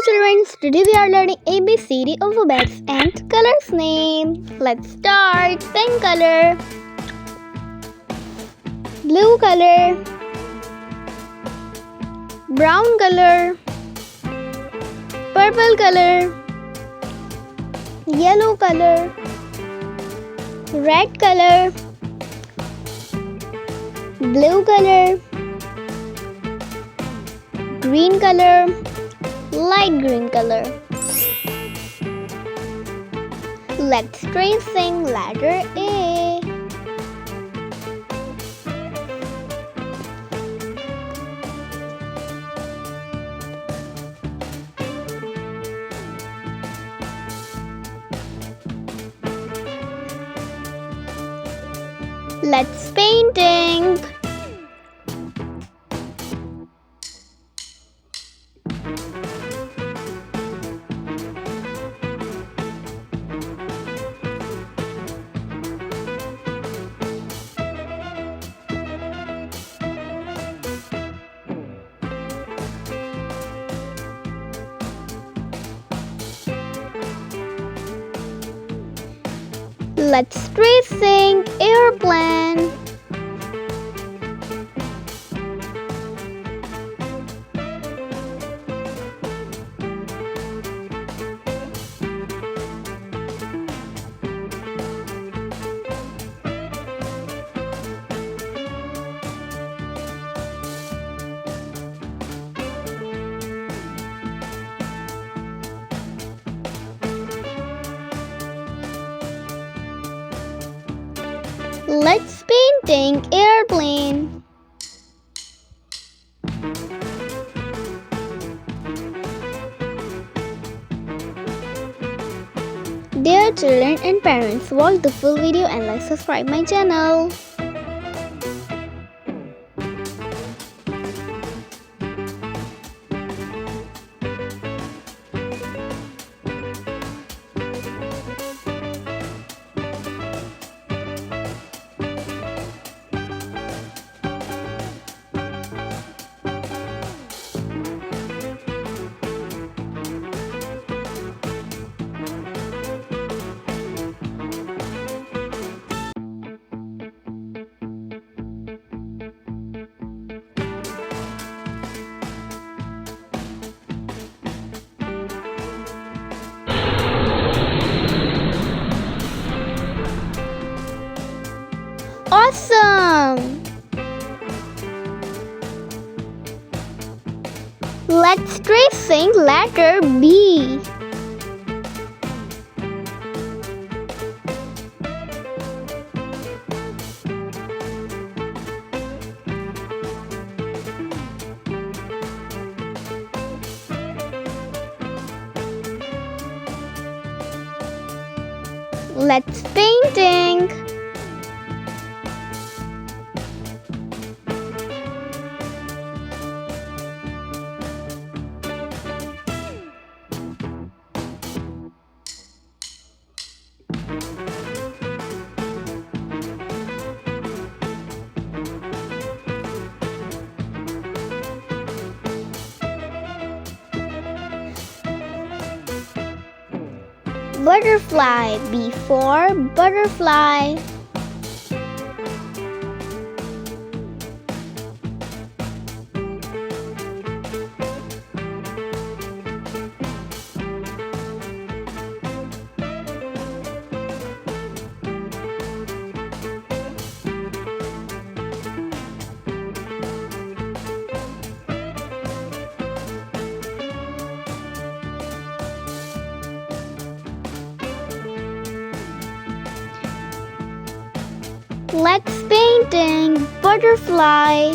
children, today we are learning ABCD alphabets and colors name. Let's start. Pink color, blue color, brown color, purple color, yellow color, red color, blue color, green color, light green color. Let's tracing letter A. Let's painting. Let's tracing airplane. Let's painting airplane. Dear children and parents, watch the full video and like subscribe my channel. Awesome! Let's tracing letter B. Let's painting. Butterfly, B for butterfly. Let's painting butterfly.